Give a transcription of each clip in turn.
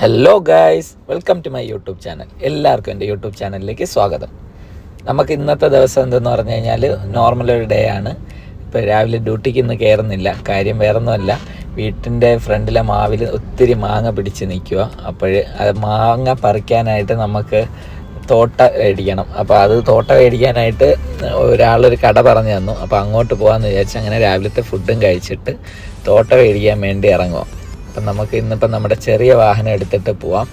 Hello guys, welcome to my YouTube channel. എല്ലാവർക്കും എൻ്റെ YouTube ചാനലിലേക്ക് സ്വാഗതം. നമുക്ക് ഇന്നത്തെ ദിവസം എന്തെന്ന് പറഞ്ഞു കഴിഞ്ഞാൽ നോർമലൊരു ഡേ ആണ്. ഇപ്പോൾ രാവിലെ ഡ്യൂട്ടിക്ക് ഇന്ന് കയറുന്നില്ല. കാര്യം വേറൊന്നുമല്ല, വീട്ടിൻ്റെ ഫ്രണ്ടിലെ മാവിൽ ഒത്തിരി മാങ്ങ പിടിച്ച് നിൽക്കുക. അപ്പോൾ അത് മാങ്ങ പറിക്കാനായിട്ട് നമുക്ക് തോട്ട മേടിക്കണം. അപ്പോൾ അത് തോട്ട മേടിക്കാനായിട്ട് ഒരാളൊരു കട പറഞ്ഞു തന്നു. അപ്പോൾ അങ്ങോട്ട് പോകാമെന്ന് വിചാരിച്ച് അങ്ങനെ രാവിലത്തെ ഫുഡും കഴിച്ചിട്ട് തോട്ട മേടിക്കാൻ വേണ്ടി ഇറങ്ങുക. അപ്പം നമുക്ക് ഇന്നിപ്പം നമ്മുടെ ചെറിയ വാഹനം എടുത്തിട്ട് പോവാം.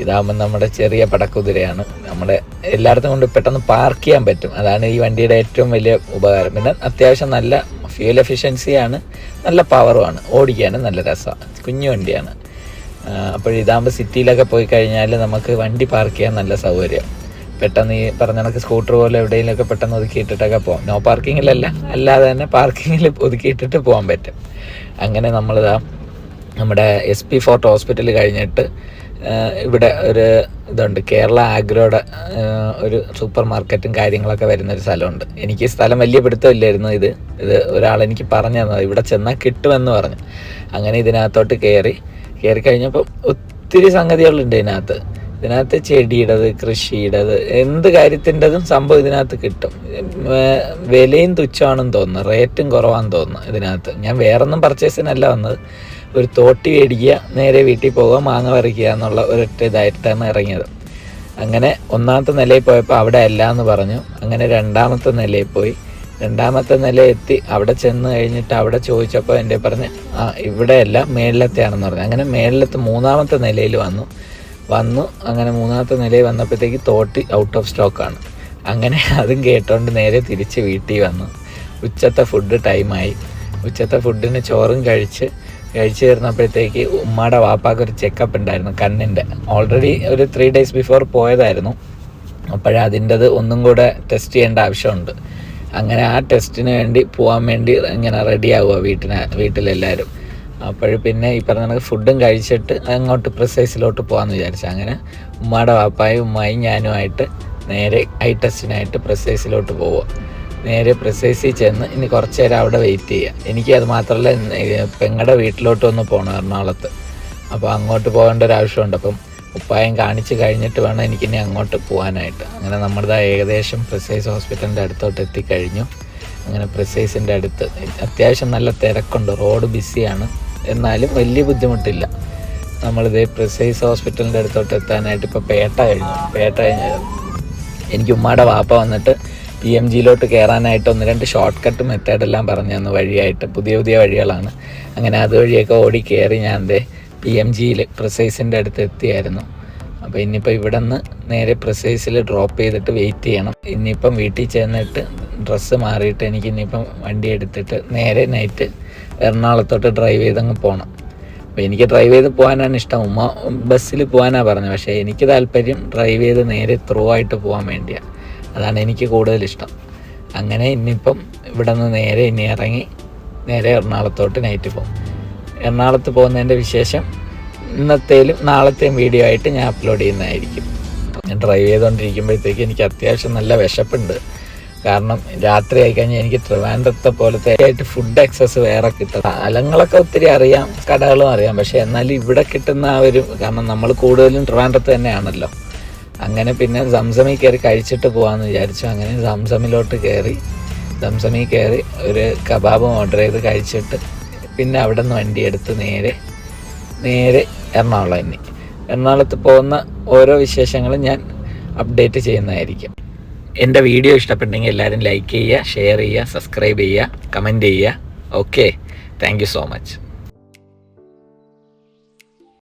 ഇതാകുമ്പം നമ്മുടെ ചെറിയ പടക്കുതിരയാണ്. നമ്മുടെ എല്ലായിടത്തും കൊണ്ട് പെട്ടെന്ന് പാർക്ക് ചെയ്യാൻ പറ്റും. അതാണ് ഈ വണ്ടിയുടെ ഏറ്റവും വലിയ ഉപകാരം. പിന്നെ അത്യാവശ്യം നല്ല ഫ്യൂൽ എഫിഷ്യൻസിയാണ്, നല്ല പവറുമാണ്, ഓടിക്കാനും നല്ല രസമാണ്. കുഞ്ഞു വണ്ടിയാണ്. അപ്പോൾ ഇതാകുമ്പോൾ സിറ്റിയിലൊക്കെ പോയി കഴിഞ്ഞാൽ നമുക്ക് വണ്ടി പാർക്ക് ചെയ്യാൻ നല്ല സൗകര്യം. പെട്ടെന്ന് ഈ പറഞ്ഞ കണക്ക് സ്കൂട്ടർ പോലെ എവിടെയെങ്കിലുമൊക്കെ പെട്ടെന്ന് ഒതുക്കിയിട്ടിട്ടൊക്കെ പോകാം. നോ പാർക്കിങ്ങിലല്ല, അല്ലാതെ തന്നെ പാർക്കിങ്ങിൽ ഒതുക്കിയിട്ടിട്ട് പോകാൻ പറ്റും. അങ്ങനെ നമ്മളിതാ നമ്മുടെ SP ഫോർട്ട് ഹോസ്പിറ്റൽ കഴിഞ്ഞിട്ട് ഇവിടെ ഒരു ഇതുണ്ട്, കേരള ആഗ്രോയുടെ ഒരു സൂപ്പർ മാർക്കറ്റും കാര്യങ്ങളൊക്കെ വരുന്നൊരു സ്ഥലമുണ്ട്. എനിക്ക് ഈ സ്ഥലം വലിയ പിടുത്തമില്ലായിരുന്നു. ഇത് ഒരാളെനിക്ക് പറഞ്ഞു തന്നത്, ഇവിടെ ചെന്നാൽ കിട്ടുമെന്ന് പറഞ്ഞു. അങ്ങനെ ഇതിനകത്തോട്ട് കയറി കഴിഞ്ഞപ്പോൾ ഒത്തിരി സംഗതികളുണ്ട് ഇതിനകത്ത് ചെടിയുടേത്, കൃഷിയുടേത്, എന്ത് കാര്യത്തിൻ്റെതും സംഭവം ഇതിനകത്ത് കിട്ടും. വിലയും തുച്ഛമാണെന്ന് തോന്നുന്നു, റേറ്റും കുറവാണെന്ന് തോന്നുന്നു ഇതിനകത്ത്. ഞാൻ വേറൊന്നും പർച്ചേസിനല്ല വന്നത്, ഒരു തോട്ടി മേടിക്കുക, നേരെ വീട്ടിൽ പോവുക, മാങ്ങ പറിക്കുക എന്നുള്ള ഒരൊറ്റ ഇതായിട്ടാണ് ഇറങ്ങിയത്. അങ്ങനെ ഒന്നാമത്തെ നിലയിൽ പോയപ്പോൾ അവിടെ അല്ല എന്ന് പറഞ്ഞു. അങ്ങനെ രണ്ടാമത്തെ നിലയിൽ പോയി. രണ്ടാമത്തെ നില എത്തി. അവിടെ ചെന്ന് കഴിഞ്ഞിട്ട് അവിടെ ചോദിച്ചപ്പോൾ എൻ്റെ പറഞ്ഞ് ഇവിടെയല്ല, മേളിലത്തെയാണെന്ന് പറഞ്ഞു. അങ്ങനെ മേളിലത്തെ മൂന്നാമത്തെ നിലയിൽ വന്നു. അങ്ങനെ മൂന്നാമത്തെ നിലയിൽ വന്നപ്പോഴത്തേക്ക് തോട്ടി ഔട്ട് ഓഫ് സ്റ്റോക്കാണ്. അങ്ങനെ അതും കേട്ടോണ്ട് നേരെ തിരിച്ച് വീട്ടിൽ വന്നു. ഉച്ചത്തെ ഫുഡ് ടൈമായി. ഉച്ചത്തെ ഫുഡിന് ചോറും കഴിച്ച് തീർന്നപ്പോഴത്തേക്ക് ഉമ്മയുടെ വാപ്പാക്ക് ഒരു ചെക്കപ്പ് ഉണ്ടായിരുന്നു കണ്ണിൻ്റെ. ഓൾറെഡി ഒരു 3 days ബിഫോർ പോയതായിരുന്നു. അപ്പോഴതിൻ്റെത് ഒന്നും കൂടെ ടെസ്റ്റ് ചെയ്യേണ്ട ആവശ്യമുണ്ട്. അങ്ങനെ ആ ടെസ്റ്റിന് വേണ്ടി പോകാൻ വേണ്ടി ഇങ്ങനെ റെഡിയാവുക വീട്ടിലെല്ലാവരും. അപ്പോൾ പിന്നെ ഈ പറഞ്ഞ ഫുഡും കഴിച്ചിട്ട് അങ്ങോട്ട് പ്രിസൈസിലോട്ട് പോകാമെന്ന് വിചാരിച്ചു. അങ്ങനെ ഉമ്മയുടെ വാപ്പായും ഉമ്മായും ഞാനുമായിട്ട് നേരെ ഐ ടെസ്റ്റിനായിട്ട് പ്രിസൈസിലോട്ട് പോവുക. നേരെ പ്രിസൈസിൽ ചെന്ന് ഇനി കുറച്ച് നേരം അവിടെ വെയിറ്റ് ചെയ്യുക. എനിക്ക് അത് മാത്രമല്ല, പെങ്ങളുടെ വീട്ടിലോട്ട് ഒന്ന് പോകണം എറണാകുളത്ത്. അപ്പോൾ അങ്ങോട്ട് പോകേണ്ട ഒരു ആവശ്യമുണ്ട്. അപ്പം ഉപ്പായം കാണിച്ച് കഴിഞ്ഞിട്ട് വേണം എനിക്കിനി അങ്ങോട്ട് പോകാനായിട്ട്. അങ്ങനെ നമ്മുടെ ഏകദേശം പ്രിസൈസ് ഹോസ്പിറ്റലിൻ്റെ അടുത്തോട്ട് എത്തിക്കഴിഞ്ഞു. അങ്ങനെ പ്രിസൈസിൻ്റെ അടുത്ത് അത്യാവശ്യം നല്ല തിരക്കുണ്ട്, റോഡ് ബിസിയാണ്, എന്നാലും വലിയ ബുദ്ധിമുട്ടില്ല. നമ്മളിത് പ്രിസൈസ് ഹോസ്പിറ്റലിൻ്റെ അടുത്തോട്ട് എത്താനായിട്ട് ഇപ്പോൾ പേട്ട കഴിഞ്ഞ് എനിക്ക് ഉമ്മയുടെ വാപ്പ വന്നിട്ട് PMGയിലോട്ട് കയറാനായിട്ട് 1-2 ഷോർട്ട് കട്ട് മെത്തേഡെല്ലാം പറഞ്ഞു തന്നു. വഴിയായിട്ട് പുതിയ വഴികളാണ്. അങ്ങനെ അതുവഴിയൊക്കെ ഓടി കയറി ഞാൻ PMGയിൽ പ്രിസൈസിൻ്റെ അടുത്ത് എത്തിയായിരുന്നു. അപ്പോൾ ഇനിയിപ്പോൾ ഇവിടെ നിന്ന് നേരെ പ്രിസൈസിൽ ഡ്രോപ്പ് ചെയ്തിട്ട് വെയിറ്റ് ചെയ്യണം. ഇനിയിപ്പം വീട്ടിൽ ചെന്നിട്ട് ഡ്രസ്സ് മാറിയിട്ട് എനിക്ക് ഇനിയിപ്പം വണ്ടി എടുത്തിട്ട് നേരെ നൈറ്റ് എറണാകുളത്തോട്ട് ഡ്രൈവ് ചെയ്തങ്ങ് പോകണം. അപ്പോൾ എനിക്ക് ഡ്രൈവ് ചെയ്ത് പോകാനാണ് ഇഷ്ടം. ഉമ്മ ബസ്സിൽ പോകാനാണ് പറഞ്ഞത്. പക്ഷേ എനിക്ക് താല്പര്യം ഡ്രൈവ് ചെയ്ത് നേരെ ത്രൂ ആയിട്ട് പോകാൻ വേണ്ടിയാണ്. അതാണ് എനിക്ക് കൂടുതലിഷ്ടം. അങ്ങനെ ഇനിയിപ്പം ഇവിടെ നിന്ന് നേരെ ഇനി ഇറങ്ങി നേരെ എറണാകുളത്തോട്ട് നൈറ്റ് പോകും. എറണാകുളത്ത് പോകുന്നതിൻ്റെ വിശേഷം ഇന്നത്തേലും നാളത്തെയും വീഡിയോ ആയിട്ട് ഞാൻ അപ്ലോഡ് ചെയ്യുന്നതായിരിക്കും. ഞാൻ ഡ്രൈവ് ചെയ്തുകൊണ്ടിരിക്കുമ്പോഴത്തേക്ക് എനിക്ക് അത്യാവശ്യം നല്ല വിശപ്പുണ്ട്. കാരണം രാത്രി ആയിക്കഴിഞ്ഞാൽ എനിക്ക് ട്രിവാൻഡ്രത്തെ പോലത്തെ ആയിട്ട് ഫുഡ് എക്സസ് വേറെ കിട്ടും. സ്ഥലങ്ങളൊക്കെ ഒത്തിരി അറിയാം, കടകളും അറിയാം. പക്ഷേ എന്നാലും ഇവിടെ കിട്ടുന്ന ആ ഒരു, കാരണം നമ്മൾ കൂടുതലും ട്രിവാൻഡ്രത്ത് തന്നെയാണല്ലോ. അങ്ങനെ പിന്നെ സംസമിൽ കയറി കഴിച്ചിട്ട് പോകാമെന്ന് വിചാരിച്ചു. അങ്ങനെ സംസമിൽ കയറി ഒരു കബാബും ഓർഡർ ചെയ്ത് കഴിച്ചിട്ട് പിന്നെ അവിടെ നിന്ന് വണ്ടി എടുത്ത് നേരെ എറണാകുളം. എറണാകുളത്ത് പോകുന്ന ഓരോ വിശേഷങ്ങളും ഞാൻ അപ്ഡേറ്റ് ചെയ്യുന്നതായിരിക്കും. എൻ്റെ വീഡിയോ ഇഷ്ടപ്പെട്ടെങ്കിൽ എല്ലാവരും ലൈക്ക് ചെയ്യുക, ഷെയർ ചെയ്യുക, സബ്സ്ക്രൈബ് ചെയ്യുക, കമൻറ്റ് ചെയ്യുക. Okay, thank you so much.